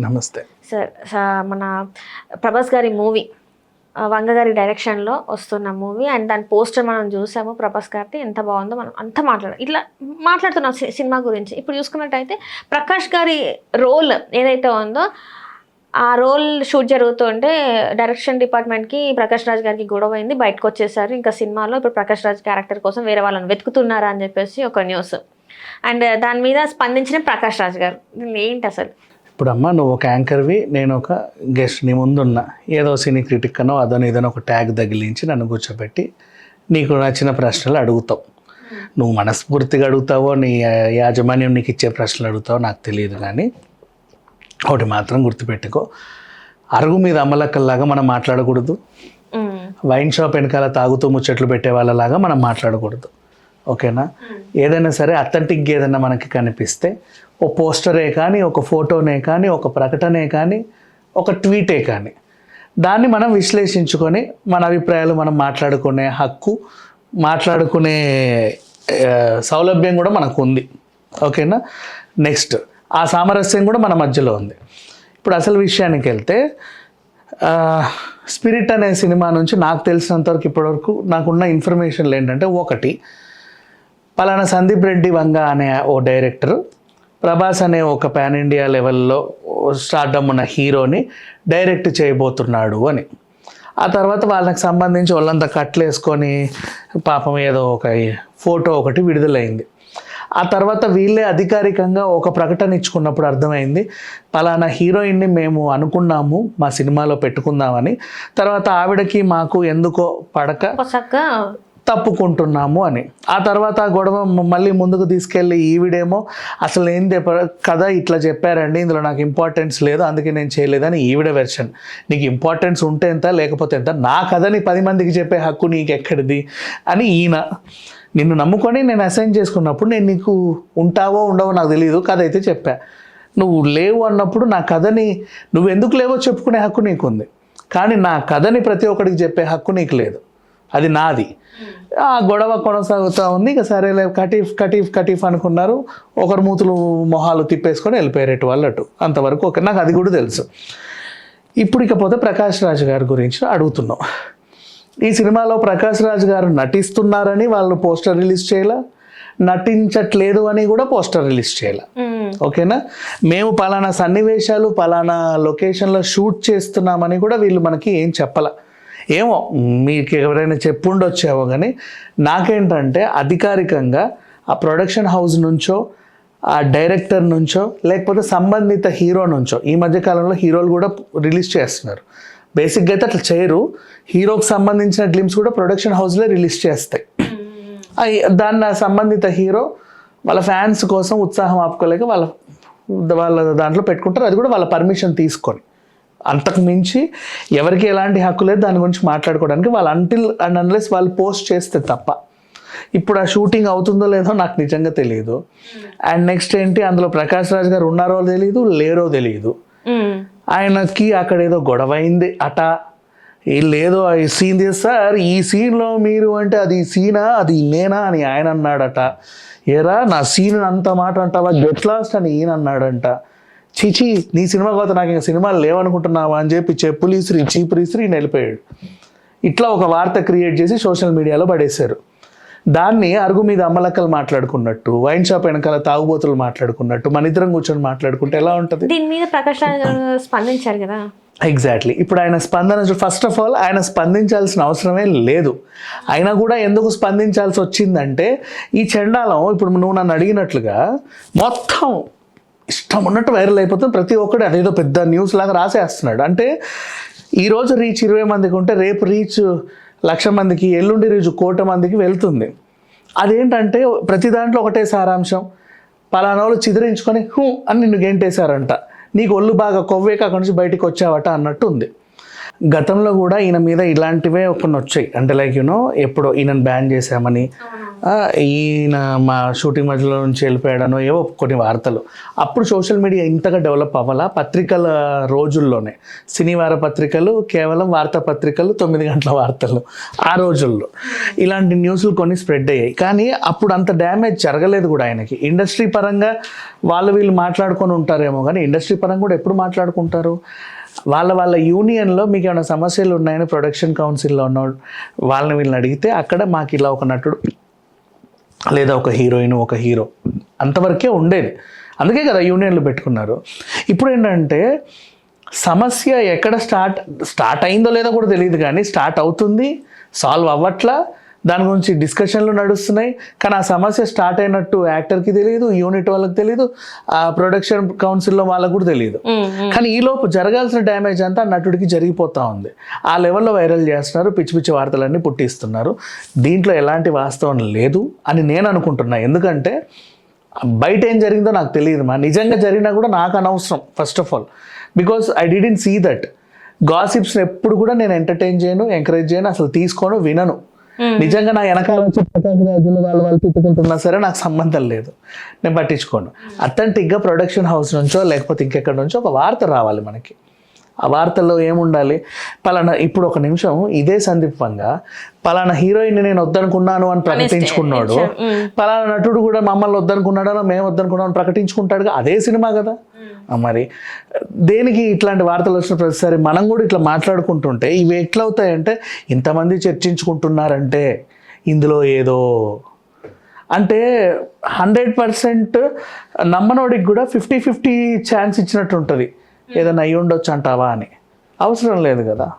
నమస్తే సార్. మన ప్రభాస్ గారి మూవీ వంగ గారి డైరెక్షన్లో వస్తున్న మూవీ అండ్ దాని పోస్టర్ మనం చూసాము. ప్రభాస్ గారిది ఎంత బాగుందో మనం అంతా ఇట్లా మాట్లాడుతున్నాం సినిమా గురించి. ఇప్పుడు చూసుకున్నట్టయితే ప్రకాష్ గారి రోల్ ఏదైతే ఉందో ఆ రోల్ షూట్ జరుగుతుంటే డైరెక్షన్ డిపార్ట్మెంట్కి ప్రకాష్ రాజ్ గారికి గొడవ అయింది, బయటకు వచ్చేసారు. ఇంకా సినిమాలో ఇప్పుడు ప్రకాష్ రాజ్ క్యారెక్టర్ కోసం వేరే వాళ్ళని వెతుకుతున్నారా అని చెప్పేసి ఒక న్యూస్. అండ్ దాని మీద స్పందించిన ప్రకాష్ రాజ్ గారు ఏంటి అసలు? ఇప్పుడు అమ్మ నువ్వు ఒక యాంకర్వి, నేను ఒక గెస్ట్, నీ ముందున్నా ఏదో సినీ క్రిటిక్ అనో అదో ఏదైనా ఒక ట్యాగ్ తగిలించి నన్ను కూర్చోబెట్టి నీకు నచ్చిన ప్రశ్నలు అడుగుతావు. నువ్వు మనస్ఫూర్తిగా అడుగుతావో నీ యాజమాన్యం నీకు ఇచ్చే ప్రశ్నలు అడుగుతావో నాకు తెలియదు, కానీ ఒకటి మాత్రం గుర్తుపెట్టుకో, అరుగు మీద అమ్మలక్కల్లాగా మనం మాట్లాడకూడదు, వైన్ షాప్ వెనకాల తాగుతూ ముచ్చట్లు పెట్టే వాళ్ళలాగా మనం మాట్లాడకూడదు. ఓకేనా? ఏదైనా సరే అథెంటిక్గా ఏదైనా మనకి కనిపిస్తే ఓ పోస్టరే కానీ, ఒక ఫోటోనే కానీ, ఒక ప్రకటనే కానీ, ఒక ట్వీటే కానీ దాన్ని మనం విశ్లేషించుకొని మన అభిప్రాయాలు మనం మాట్లాడుకునే హక్కు, మాట్లాడుకునే సౌలభ్యం కూడా మనకు ఉంది. ఓకేనా? నెక్స్ట్ ఆ సామరస్యం కూడా మన మధ్యలో ఉంది. ఇప్పుడు అసలు విషయానికి వెళ్తే స్పిరిట్ అనే సినిమా నుంచి నాకు తెలిసినంతవరకు ఇప్పటివరకు నాకున్న ఇన్ఫర్మేషన్లు ఏంటంటే, ఒకటి పలానా సందీప్ రెడ్డి వంగ అనే ఓ డైరెక్టర్ ప్రభాస్ అనే ఒక పాన్ ఇండియా లెవెల్లో స్టార్డమ్ ఉన్న హీరోని డైరెక్ట్ చేయబోతున్నాడు అని. ఆ తర్వాత వాళ్ళకి సంబంధించి వాళ్ళంతా కట్లేసుకొని పాపం ఏదో ఒక ఫోటో ఒకటి విడుదలైంది. ఆ తర్వాత వీళ్ళే అధికారికంగా ఒక ప్రకటన ఇచ్చుకున్నప్పుడు అర్థమైంది పలానా హీరోయిన్ని మేము అనుకున్నాము మా సినిమాలో పెట్టుకుందామని, తర్వాత ఆవిడకి మాకు ఎందుకో పడక తప్పుకుంటున్నాము అని. ఆ తర్వాత ఆ గొడవ మళ్ళీ ముందుకు తీసుకెళ్ళి ఈవిడేమో అసలు ఏంది కథ ఇట్లా చెప్పారండి, ఇందులో నాకు ఇంపార్టెన్స్ లేదు అందుకే నేను చేయలేదని ఈవిడ వెర్షన్. నీకు ఇంపార్టెన్స్ ఉంటే ఎంత లేకపోతే ఎంత, నా కథని 10 మందికి చెప్పే హక్కు నీకు ఎక్కడిది అని ఈయన. నిన్ను నమ్ముకొని నేను అసైన్ చేసుకున్నప్పుడు నేను నీకు ఉంటావో ఉండవో నాకు తెలియదు, కథ అయితే చెప్పా. నువ్వు లేవు అన్నప్పుడు నా కథని నువ్వు ఎందుకు లేవో చెప్పుకునే హక్కు నీకుంది, కానీ నా కథని ప్రతి ఒక్కడికి చెప్పే హక్కు నీకు లేదు, అది నాది. ఆ గొడవ కొనసాగుతూ ఉంది. ఇక సరేలే కటీఫ్ కటీఫ్ కటీఫ్ అనుకున్నారు, ఒకరు మూతులు మొహాలు తిప్పేసుకొని వెళ్ళిపోయారు ఎటు వాళ్ళు అటు. అంతవరకు ఓకే, నాకు అది కూడా తెలుసు. ఇప్పుడు ఇకపోతే ప్రకాష్ రాజ్ గారి గురించి అడుగుతున్నాం. ఈ సినిమాలో ప్రకాష్ రాజ్ గారు నటిస్తున్నారని వాళ్ళు పోస్టర్ రిలీజ్ చేయాల, నటించట్లేదు అని కూడా పోస్టర్ రిలీజ్ చేయాల. ఓకేనా? మేము పలానా సన్నివేశాలు పలానా లొకేషన్లో షూట్ చేస్తున్నామని కూడా వీళ్ళు మనకి ఏం చెప్పాల. ఏమో మీకు ఎవరైనా చెప్పుండొచ్చేమో, కానీ నాకేంటంటే అధికారికంగా ఆ ప్రొడక్షన్ హౌస్ నుంచో ఆ డైరెక్టర్ నుంచో లేకపోతే సంబంధిత హీరో నుంచో, ఈ మధ్యకాలంలో హీరోలు కూడా రిలీజ్ చేస్తున్నారు, బేసిక్గా అయితే అట్లా చేయరు, హీరోకి సంబంధించిన గ్లిమ్స్ కూడా ప్రొడక్షన్ హౌస్లో రిలీజ్ చేస్తాయి. దాన్ని సంబంధిత హీరో వాళ్ళ ఫ్యాన్స్ కోసం ఉత్సాహం ఆపుకోలేక వాళ్ళ దాంట్లో పెట్టుకుంటారు, అది కూడా వాళ్ళ పర్మిషన్ తీసుకొని. అంతకు మించి ఎవరికి ఎలాంటి హక్కు లేదు దాని గురించి మాట్లాడుకోవడానికి, వాళ్ళు అంటిల్ అండ్ అన్లెస్ వాళ్ళు పోస్ట్ చేస్తే తప్ప. ఇప్పుడు ఆ షూటింగ్ అవుతుందో లేదో నాకు నిజంగా తెలియదు. అండ్ నెక్స్ట్ ఏంటి, అందులో ప్రకాష్ రాజ్ గారు ఉన్నారో తెలియదు, లేరో తెలియదు. ఆయనకి అక్కడ ఏదో గొడవ అయింది అట, లేదో ఈ సీన్ సార్, ఈ సీన్లో మీరు అంటే అది సీనా అది నేనా అని ఆయన అన్నాడట. ఏరా నా సీన్ అంత మాట అంటావా, గెట్ లాస్ట్ అని ఈయన అన్నాడంట. చీచి నీ సినిమా పోతే నాకు ఇంకా సినిమాలు లేవనుకుంటున్నావా అని చెప్పి చెప్పులు ఇసిరి చీపులు ఇసిరి వెళ్ళిపోయాడు. ఇట్లా ఒక వార్త క్రియేట్ చేసి సోషల్ మీడియాలో పడేశారు. దాన్ని అరుగు మీద అమ్మలక్కలు మాట్లాడుకున్నట్టు, వైన్ షాప్ వెనకాల తాగుబోతులు మాట్లాడుకున్నట్టు మన ఇద్దరం కూర్చొని మాట్లాడుకుంటే ఎలా ఉంటుంది? దీని మీద ప్రకాష్ రాజ్ స్పందించారు కదా. ఎగ్జాక్ట్లీ. ఇప్పుడు ఆయన స్పందన, ఫస్ట్ ఆఫ్ ఆల్ ఆయన స్పందించాల్సిన అవసరమే లేదు. అయినా కూడా ఎందుకు స్పందించాల్సి వచ్చిందంటే, ఈ చండాలం ఇప్పుడు నువ్వు నన్ను అడిగినట్లుగా మొత్తం ఇష్టం ఉన్నట్టు వైరల్ అయిపోతుంది. ప్రతి ఒక్కటి అదేదో పెద్ద న్యూస్ లాగా రాసేస్తున్నాడు. అంటే ఈరోజు రీచ్ 20 మందికి ఉంటే రేపు రీచ్ 1,00,000 మందికి, ఎల్లుండి రీచ్ 1,00,00,000 మందికి వెళ్తుంది. అదేంటంటే ప్రతి దాంట్లో ఒకటే సారాంశం, పలానా వాళ్ళు చిదిరించుకొని అని నిన్ను గెంటేశారంట, నీకు ఒళ్ళు బాగా కొవ్వేక అక్కడి నుంచి బయటికి వచ్చావట అన్నట్టు ఉంది. గతంలో కూడా ఈయన మీద ఇలాంటివే కొన్ని వచ్చాయి. అంటే లైక్ ఎప్పుడో ఈయనను బ్యాన్ చేశామని, ఈయన మా షూటింగ్ మధ్యలో నుంచి వెళ్ళిపోయాడనో ఏవో కొన్ని వార్తలు. అప్పుడు సోషల్ మీడియా ఇంతగా డెవలప్ అవ్వాలా, పత్రికల రోజుల్లోనే శనివార పత్రికలు కేవలం వార్తాపత్రికలు 9 గంటల వార్తలు ఆ రోజుల్లో ఇలాంటి న్యూస్లు కొన్ని స్ప్రెడ్ అయ్యాయి. కానీ అప్పుడు అంత డ్యామేజ్ జరగలేదు కూడా ఆయనకి. ఇండస్ట్రీ పరంగా వీళ్ళు మాట్లాడుకొని ఉంటారేమో, కానీ ఇండస్ట్రీ పరంగా కూడా ఎప్పుడు మాట్లాడుకుంటారు? వాళ్ళ యూనియన్లో మీకు ఏమైనా సమస్యలు ఉన్నాయని ప్రొడక్షన్ కౌన్సిల్లో ఉన్న వాళ్ళని వీళ్ళని అడిగితే అక్కడ మాకు ఇలా ఒక నటుడు లేదా ఒక హీరోయిన్ ఒక హీరో అంతవరకే ఉండేది. అందుకే కదా యూనియన్లు పెట్టుకున్నారు. ఇప్పుడు ఏంటంటే సమస్య ఎక్కడ స్టార్ట్ అయిందో లేదో కూడా తెలియదు, కానీ స్టార్ట్ అవుతుంది, సాల్వ్ అవ్వట్లా, దాని గురించి డిస్కషన్లు నడుస్తున్నాయి. కానీ ఆ సమస్య స్టార్ట్ అయినట్టు యాక్టర్కి తెలియదు, యూనిట్ వాళ్ళకి తెలియదు, ఆ ప్రొడక్షన్ కౌన్సిల్లో వాళ్ళకు కూడా తెలియదు. కానీ ఈలోపు జరగాల్సిన డ్యామేజ్ అంతా నటుడికి జరిగిపోతూ ఉంది. ఆ లెవెల్లో వైరల్ చేస్తున్నారు, పిచ్చి పిచ్చి వార్తలన్నీ పుట్టిస్తున్నారు. దీంట్లో ఎలాంటి వాస్తవం లేదు అని నేను అనుకుంటున్నా. ఎందుకంటే బయట ఏం జరిగిందో నాకు తెలియదు, నిజంగా జరిగినా కూడా నాకు అనవసరం. First of all because I didn't see that. గాసిప్స్ని ఎప్పుడు కూడా నేను ఎంటర్టైన్ చేయను, ఎంకరేజ్ చేయను, అసలు తీసుకోను, వినను. నిజంగా నా వెనకాల వచ్చి ప్రకాష్ రాజులు వాళ్ళు తిట్టుకుంటున్నా సరే నాకు సంబంధం లేదు, నేను పట్టించుకోను. అథెంటిక్గా ప్రొడక్షన్ హౌస్ నుంచో లేకపోతే ఇంకెక్కడి నుంచో ఒక వార్త రావాలి మనకి. ఆ వార్తల్లో ఏముండాలి? పలానా, ఇప్పుడు ఒక నిమిషం ఇదే సందీపంగా పలానా హీరోయిన్ నేను వద్దనుకున్నాను అని ప్రకటించుకున్నాడు, పలానా నటుడు కూడా మమ్మల్ని వద్దనుకున్నాడో మేము వద్దనుకున్నాం అని ప్రకటించుకుంటాడుగా, అదే సినిమా కదా. మరి దేనికి ఇట్లాంటి వార్తలు వచ్చిన ప్రతిసారి మనం కూడా ఇట్లా మాట్లాడుకుంటుంటే ఇవి ఎట్లా అవుతాయంటే, ఇంతమంది చర్చించుకుంటున్నారంటే ఇందులో ఏదో అంటే 100% నమ్మనోడికి కూడా 50-50 ఛాన్స్ ఇచ్చినట్టు ఉంటుంది. ఏదైనా అయ్యి ఉండొచ్చు అంటావా అని. అవసరం లేదు కదా.